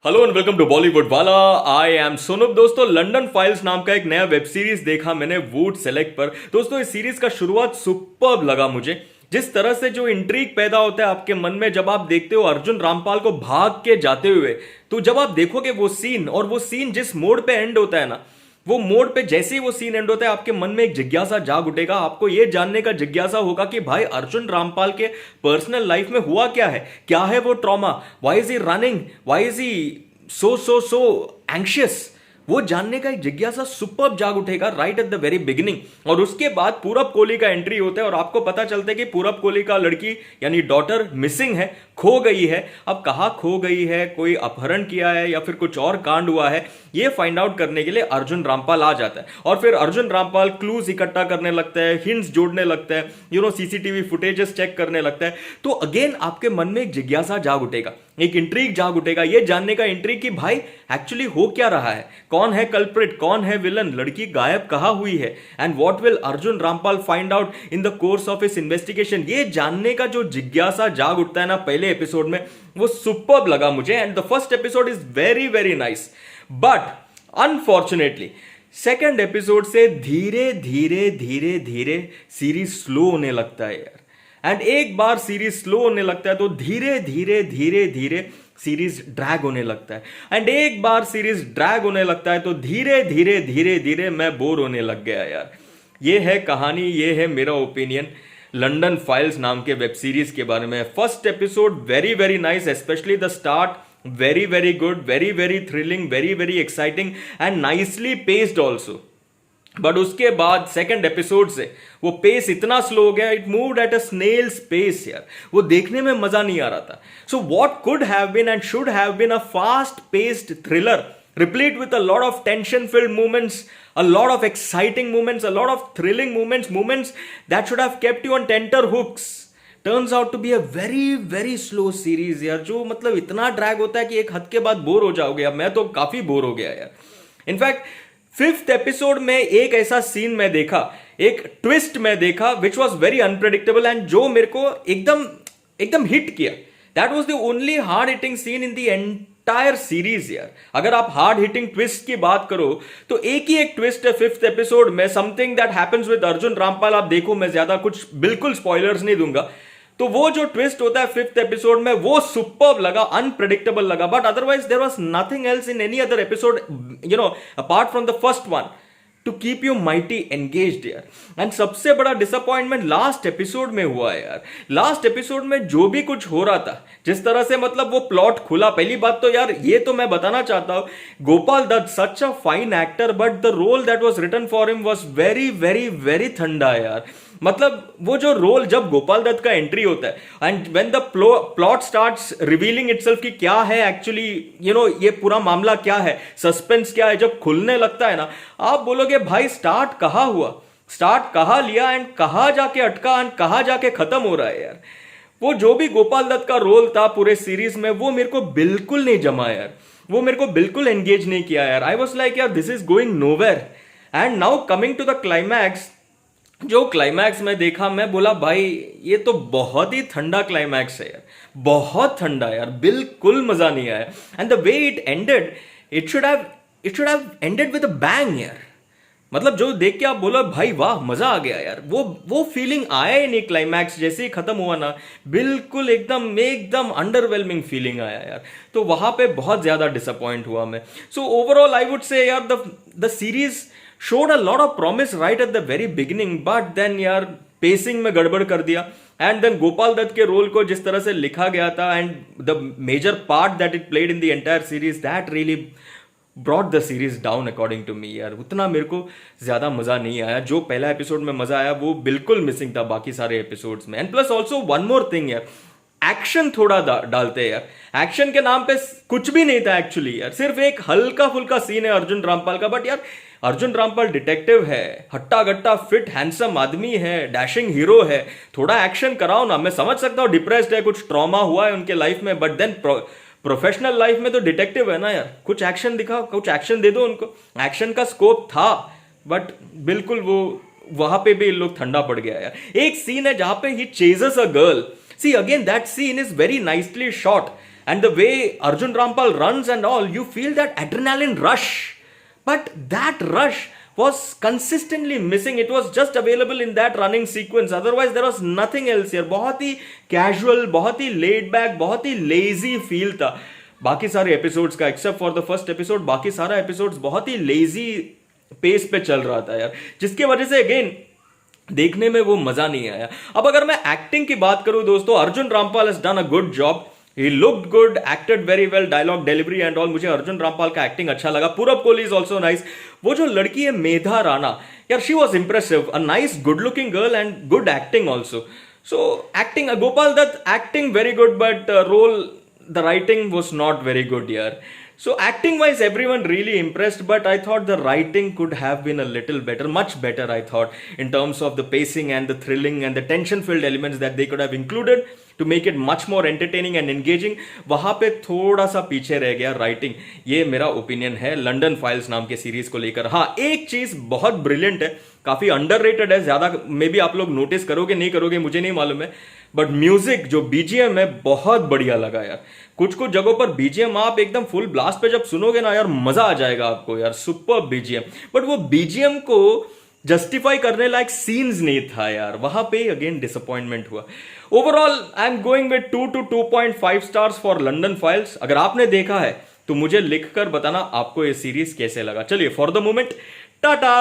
Hello and welcome to Bollywood वाला। I am Sonu. दोस्तों, London files नाम का एक नया वेब सीरीज देखा मैंने वूड सेलेक्ट पर। दोस्तों, इस सीरीज का शुरुआत सुपर्ब लगा मुझे। जिस तरह से जो इंट्रीग पैदा होता है आपके मन में जब आप देखते हो अर्जुन रामपाल को भाग के जाते हुए, तो जब आप देखोगे वो सीन, और वो सीन जिस मोड पे एंड होता है ना, वो मोड पे जैसे ही वो सीन एंड होता है आपके मन में एक जिज्ञासा जाग उठेगा। आपको ये जानने का जिज्ञासा होगा कि भाई अर्जुन रामपाल के पर्सनल लाइफ में हुआ क्या है वो trauma, why is he running, why is he so anxious. वो जानने का एक जिज्ञासा सुपर्ब जाग उठेगा right at the very beginning. और उसके बाद पूरब कोहली का एंट्री होता है और आपको पता चलता है कि पूरब कोहली का लड़की यानी डॉटर मिसिंग है, खो गई है। अब कहाँ खो गई है, कोई अपहरण किया है या फिर कुछ और कांड हुआ है, ये फाइंड आउट करने के लिए अर्जुन रामपाल आ जाता है। और फिर अर्जुन रामपाल क्लूज इकट्ठा करने लगता है, हिंट्स जोड़ने लगता है, सीसीटीवी फुटेजेस चेक करने लगता है। तो अगेन आपके मन में एक जिज्ञासा जाग उठेगा, एक इंट्रीग जाग उठेगा, ये जानने का इंट्रीग कि भाई एक्चुअली हो क्या रहा है, कौन है कल्प्रिट, कौन है विलन, लड़की गायब कहां हुई है, and what will Arjun Rampal find out in the course of his investigation. ये जानने का जो जिज्ञासा जाग उठता है ना पहले एपिसोड में, वो सुपर्ब लगा मुझे। And the first episode is very very nice, but unfortunately second episode से धीरे धीरे धीरे धीरे सीरीज स्लो होने लगता है यार। एंड एक बार सीरीज स्लो होने लगता है तो धीरे धीरे धीरे धीरे सीरीज ड्रैग होने लगता है। एंड एक बार सीरीज ड्रैग होने लगता है तो धीरे धीरे धीरे धीरे मैं बोर होने लग गया यार। ये है कहानी, ये है मेरा ओपिनियन लंदन फाइल्स नाम के वेब सीरीज के बारे में। First episode very very nice, specially the start, very very good, very very thrilling, very very exciting and nicely paced also. But उसके बाद सेकंड एपिसोड से वो पेस इतना स्लो हो गया, it moved at a snail's pace यार। वो देखने में मजा नहीं आ रहा था। So what could have been and should have been a fast paced thriller replete with a lot of tension filled moments, a lot of exciting moments, a lot of thrilling moments that should have kept you on tenter hooks, turns out to be a very very slow series यार, जो मतलब इतना drag होता है कि एक हद के बाद बोर हो जाओगे। अब मैं तो काफी बोर हो गया यार। इनफैक्ट फिफ्थ एपिसोड में एक ऐसा सीन मैं देखा, एक ट्विस्ट मैं देखा which was very unpredictable and जो मेरे को एकदम एकदम हिट किया। That was the only hard hitting scene in the entire series यार। अगर आप हार्ड हिटिंग ट्विस्ट की बात करो तो एक ही एक ट्विस्ट है फिफ्थ एपिसोड में, something that happens with Arjun Rampal. आप देखो, मैं ज्यादा कुछ बिल्कुल स्पॉयलर्स नहीं दूंगा। तो वो जो ट्विस्ट होता है फिफ्थ एपिसोड में वो सुपर्ब लगा, अनप्रेडिक्टेबल लगा। But otherwise there was nothing else in any other episode apart from the first one to keep you mighty engaged यार। एंड सबसे बड़ा डिसअपॉइंटमेंट लास्ट एपिसोड में हुआ है यार। लास्ट एपिसोड में जो भी कुछ हो रहा था, जिस तरह से मतलब वो प्लॉट खुला, पहली बात तो यार ये तो मैं बताना चाहता हूं, Gopal Dutt such a fine actor, but the role that was written for him was very very very ठंडा यार। मतलब वो जो रोल, जब गोपाल दत्त का एंट्री होता है and when the plot starts revealing itself कि क्या है एक्चुअली, ये पूरा मामला क्या है, सस्पेंस क्या है, जब खुलने लगता है ना, आप बोलोगे भाई स्टार्ट कहां हुआ, स्टार्ट कहां लिया एंड कहां जाके अटका एंड कहां जाके खत्म हो रहा है यार। वो जो भी गोपाल दत्त का रोल था पूरे सीरीज में, वो मेरे को बिल्कुल नहीं जमा यार, वो मेरे को बिल्कुल एंगेज नहीं किया यार। आई वॉज लाइक यार this is going nowhere. And now coming to the climax, जो क्लाइमैक्स में देखा, मैं बोला भाई ये तो बहुत ही ठंडा क्लाइमैक्स है यार, बहुत ठंडा यार, बिल्कुल मजा नहीं आया। And the way it ended, it should have ended with a bang यार। मतलब जो देख के आप बोलो भाई वाह मजा आ गया यार, वो फीलिंग आया ही नहीं। क्लाइमैक्स जैसे ही खत्म हुआ ना, बिल्कुल एकदम एकदम अंडरवेलमिंग फीलिंग आया यार। तो वहां पे बहुत ज्यादा डिसअपॉइंट हुआ मैं। So overall I would say यार the series showed a lot of promise right at the very beginning, but then यार पेसिंग में गड़बड़ कर दिया। एंड देन गोपाल दत्त के रोल को जिस तरह से लिखा गया था and the major part that it played in the entire series, that really brought the series down according to me यार। उतना मेरे को ज्यादा मजा नहीं आया। जो पहला एपिसोड में मजा आया वो बिल्कुल मिसिंग था बाकी सारे एपिसोड्स में। And plus also one more thing यार, एक्शन थोड़ा डालते हैं यार। एक्शन के नाम पे कुछ भी नहीं था एक्चुअली यार, सिर्फ एक हल्का फुल्का सीन है अर्जुन रामपाल का। बट यार अर्जुन रामपाल डिटेक्टिव है, हट्टा गट्टा फिट हैंडसम आदमी है, डैशिंग हीरो है, थोड़ा एक्शन कराओ ना। मैं समझ सकता हूँ डिप्रेस्ड है, कुछ ट्रॉमा हुआ है उनके लाइफ में, बट देन प्रोफेशनल लाइफ में तो डिटेक्टिव है ना यार, कुछ एक्शन दिखाओ, कुछ एक्शन दे दो उनको। एक्शन का स्कोप था बट बिल्कुल वो वहां पे भी लोग ठंडा पड़ गया यार। एक सीन है जहां पे ही chases a girl, see again that scene is very nicely shot and the way Arjun Rampal runs and all, you feel that adrenaline rush, but that rush was consistently missing. It was just available in that running sequence, otherwise there was nothing else here. बहुत ही casual, बहुत ही laid back, बहुत ही lazy feel था बाकी सारे episodes का, except for the first episode. बाकी सारा episodes बहुत ही लेजी पेस पे चल रहा था यार, जिसकी वजह से अगेन देखने में वो मजा नहीं आया। अब अगर मैं एक्टिंग की बात करूं दोस्तों, Arjun Rampal has done a good job, he looked good, acted very well, dialogue delivery and all, मुझे अर्जुन रामपाल का एक्टिंग अच्छा लगा। पूरब कोहली इज ऑल्सो नाइस। वो जो लड़की है मेधा राणा यार, she was impressive, a nice good looking girl and good acting also. So acting, Gopal Dutt acting very good, but role the writing was not very good here. So acting wise everyone really impressed, but I thought the writing could have been a little better, much better I thought, in terms of the pacing and the thrilling and the tension filled elements that they could have included to make it much more entertaining and engaging. वहां पे थोड़ा सा पीछे रह गया writing, ये मेरा opinion है लंडन फाइल्स नाम के सीरीज को लेकर। हाँ, एक चीज बहुत ब्रिलियंट है, काफी अंडररेटेड है, ज्यादा मे बी आप लोग नोटिस करोगे नहीं करोगे मुझे नहीं मालूम है, बट म्यूजिक जो बीजीएम है बहुत बढ़िया लगा यार। कुछ कुछ जगहों पर बीजीएम आप एकदम फुल ब्लास्ट पे जब सुनोगे ना यार, मजा आ जाएगा आपको यार, सुपर बीजीएम। बट वो बीजीएम को जस्टिफाई करने लायक सीन्स नहीं था यार, वहां पे अगेन डिसअपॉइंटमेंट हुआ। Overall I am going with 2 to 2.5 stars for London files. अगर आपने देखा है तो मुझे लिखकर बताना आपको ये सीरीज कैसे लगा। चलिए, फॉर द मोमेंट टाटा।